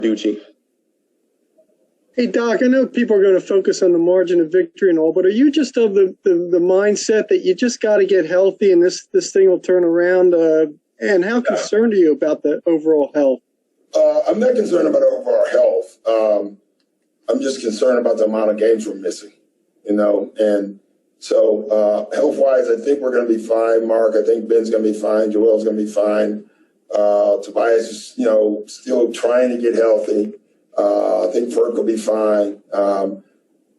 Ducci. Hey, Doc, I know people are going to focus on the margin of victory and all, but are you just of the mindset that you just got to get healthy and this thing will turn around? And how concerned are you about the overall health? I'm not concerned about overall health. I'm just concerned about the amount of games we're missing, and so health-wise, I think we're going to be fine. Mark, I think Ben's going to be fine. Joel's going to be fine. Tobias is, still trying to get healthy. I think Ferk will be fine.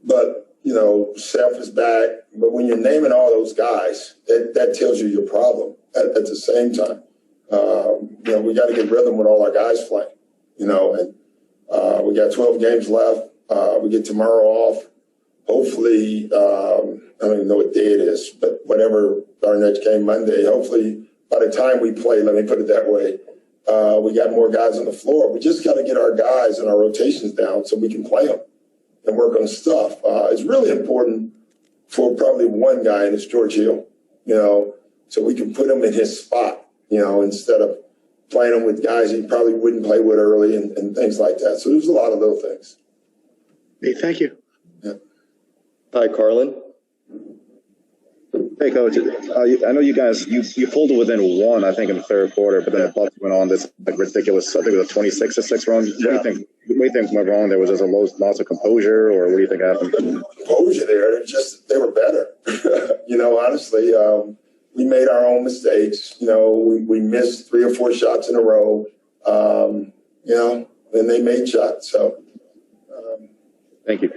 But, Seth is back. But when you're naming all those guys, that tells you your problem at the same time. We got to get rhythm with all our guys playing, and we got 12 games left. We get tomorrow off. Hopefully, I don't even know what day it is, but whatever our next game, Monday, hopefully by the time we play, let me put it that way, we got more guys on the floor. We just got to get our guys and our rotations down so we can play them and work on stuff. It's really important for probably one guy, and it's George Hill, so we can put him in his spot, instead of playing him with guys he probably wouldn't play with early and things like that. So there's a lot of those things. Hey, thank you. Yeah. Hi, Carlin. Hey, Coach. I know you guys, you pulled it within one, I think, in the third quarter, but then the Bucks went on this ridiculous, I think it was a 26-6 run. Yeah. What do you think went wrong there? Was there a loss of composure, or what do you think happened? Composure there. They were better. Honestly, we made our own mistakes. We missed 3 or 4 shots in a row, and they made shots. So, thank you.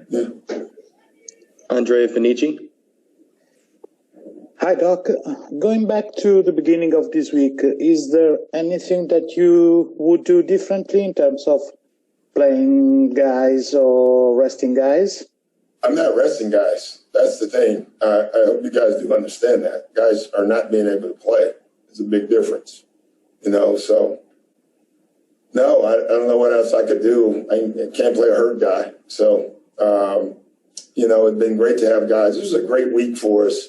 Yeah. Andrea Finici. Hi, Doc. Going back to the beginning of this week, is there anything that you would do differently in terms of playing guys or resting guys? I'm not resting guys. That's the thing. I hope you guys do understand that. Guys are not being able to play. It's a big difference, so no, I don't know what else I could do. I can't play a hurt guy. So, it's been great to have guys. This was a great week for us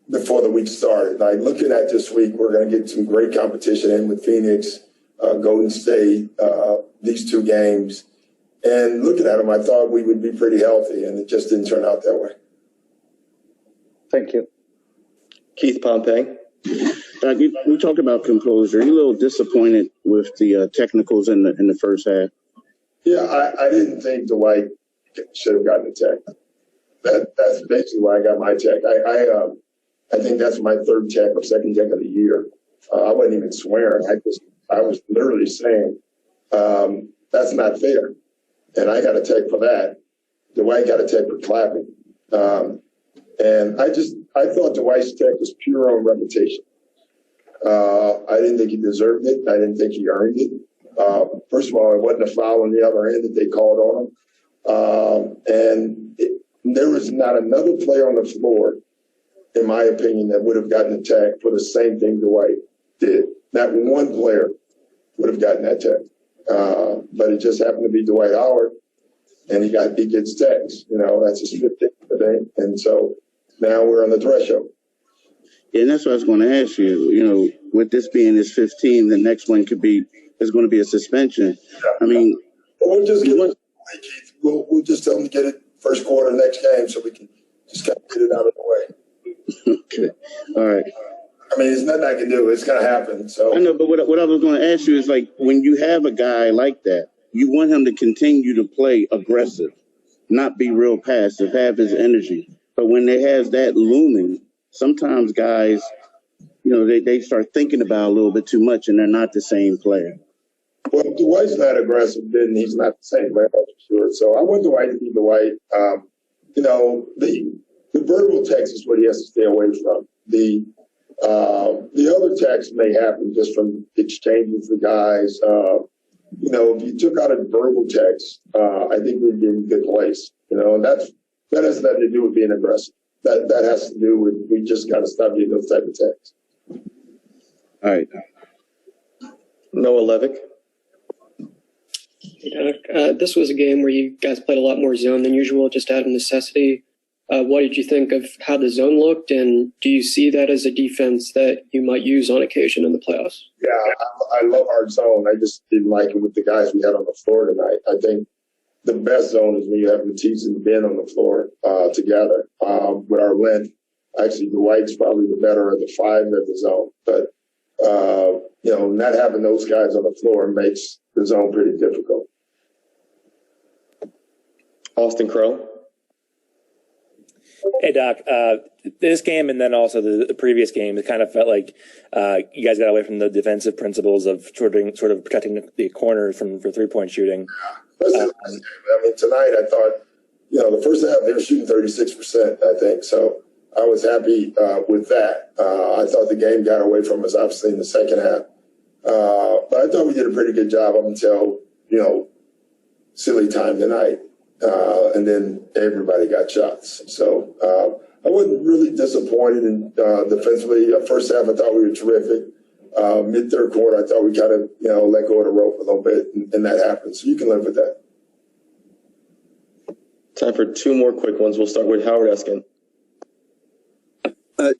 before the week started. Looking at this week, we're going to get some great competition in with Phoenix, Golden State, these 2 games. And looking at them, I thought we would be pretty healthy, and it just didn't turn out that way. Thank you. Keith Pompey. We talked about composure. Are you a little disappointed with the technicals in the first half? Yeah, I didn't think Dwight should have gotten a tech. That's basically why I got my tech. I think that's my 3rd tech or 2nd tech of the year. I wasn't even swearing. I was literally saying that's not fair, and I got a tech for that. Dwight got a tech for clapping, and I thought Dwight's tech was pure on reputation. I didn't think he deserved it. I didn't think he earned it. First of all, it wasn't a foul on the other end that they called on him. There was not another player on the floor, in my opinion, that would have gotten a tech for the same thing Dwight did. Not one player would have gotten that tech. But it just happened to be Dwight Howard, and he gets techs. That's his 5th today. And so now we're on the threshold. Yeah, and that's what I was going to ask you. With this being his 15, the next one is going to be a suspension. Yeah. I mean, we'll just give it. We'll just tell him to get it first quarter next game, so we can just kind of get it out of the way. Okay, all right. I mean, there's nothing I can do. It's going to happen. So I know, but what I was going to ask you is, when you have a guy like that, you want him to continue to play aggressive, not be real passive, have his energy. But when they have that looming, sometimes guys, they start thinking about it a little bit too much, and they're not the same player. Well, Dwight's not aggressive, then he's not the same player, for sure. So I want Dwight to be Dwight. The verbal text is what he has to stay away from. The other text may happen just from exchanges with guys. If you took out a verbal text, I think we'd be in a good place. And that has nothing to do with being aggressive. That has to do with we just got to stop getting those type of texts. All right. Noah Levick. This was a game where you guys played a lot more zone than usual, just out of necessity. What did you think of how the zone looked, and do you see that as a defense that you might use on occasion in the playoffs? Yeah, I love our zone. I just didn't like it with the guys we had on the floor tonight. I think the best zone is when you have Matisse and Ben on the floor together with our length. Actually, Dwight's probably the better of the five at the zone. But, not having those guys on the floor makes the zone pretty difficult. Austin Crow. Hey, Doc. This game and then also the previous game, it kind of felt like you guys got away from the defensive principles of sort of protecting the corners for three-point shooting. I mean, tonight I thought, the first half they were shooting 36%, I think. So I was happy with that. I thought the game got away from us, obviously, in the second half. But I thought we did a pretty good job up until, silly time tonight. And then everybody got shots. So I wasn't really disappointed in defensively. First half, I thought we were terrific. Mid-third quarter, I thought we kind of, let go of the rope a little bit, and that happened. So you can live with that. Time for two more quick ones. We'll start with Howard Eskin.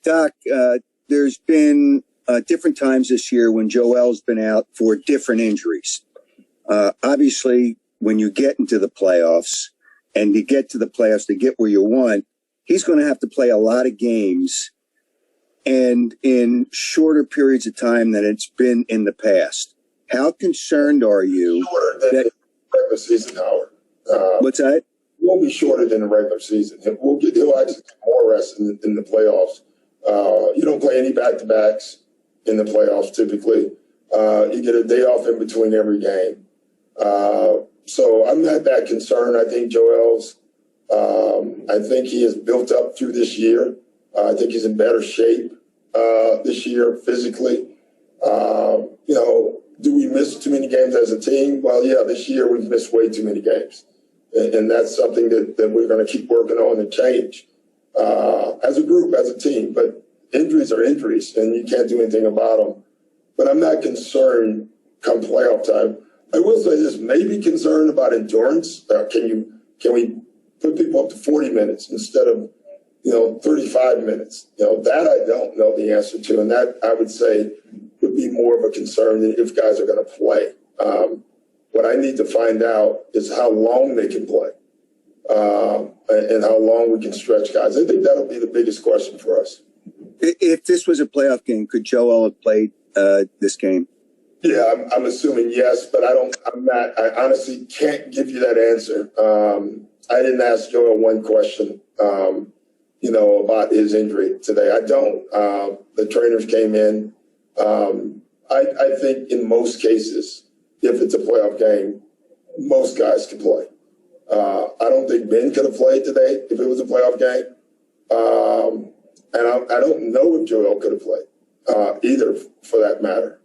Doc, there's been different times this year when Joel's been out for different injuries. Obviously, when you get into the playoffs and you get to the playoffs to get where you want, he's going to have to play a lot of games and in shorter periods of time than it's been in the past. How concerned are you? Shorter than the regular season, Howard. What's that? Won't be shorter than the regular season. He'll actually get more rest in the playoffs. You don't play any back-to-backs in the playoffs typically. You get a day off in between every game. So I'm not that concerned. I think Joel's, I think he has built up through this year. I think he's in better shape this year physically. Do we miss too many games as a team? Well, yeah, this year we've missed way too many games. And that's something that we're going to keep working on and change as a group, as a team. But injuries are injuries, and you can't do anything about them. But I'm not concerned come playoff time. I will say this, maybe concerned about endurance. Can we put people up to 40 minutes instead of, 35 minutes? That I don't know the answer to. And that, I would say, would be more of a concern than if guys are going to play. What I need to find out is how long they can play and how long we can stretch guys. I think that'll be the biggest question for us. If this was a playoff game, could Joel have played this game? Yeah, I'm assuming yes, but I honestly can't give you that answer. I didn't ask Joel one question, about his injury today. I don't. The trainers came in. I think in most cases, if it's a playoff game, most guys can play. I don't think Ben could have played today if it was a playoff game. And I don't know if Joel could have played either, for that matter.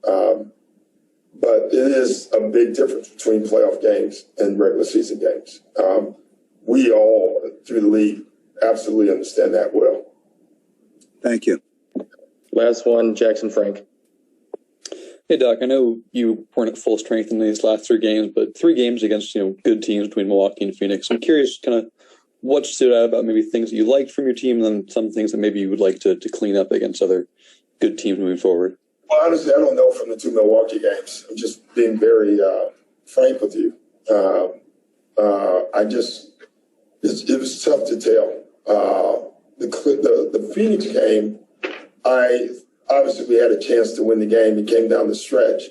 But it is a big difference between playoff games and regular season games. We all, through the league, absolutely understand that well. Thank you. Last one, Jackson Frank. Hey, Doc, I know you weren't at full strength in these last three games, but three games against, good teams between Milwaukee and Phoenix. I'm curious kind of what stood out about maybe things that you liked from your team and then some things that maybe you would like to clean up against other good teams moving forward. Well, honestly, I don't know from the two Milwaukee games. I'm just being very frank with you. It was tough to tell. The Phoenix game, obviously we had a chance to win the game. It came down the stretch.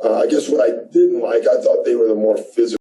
I guess what I didn't like, I thought they were the more physical.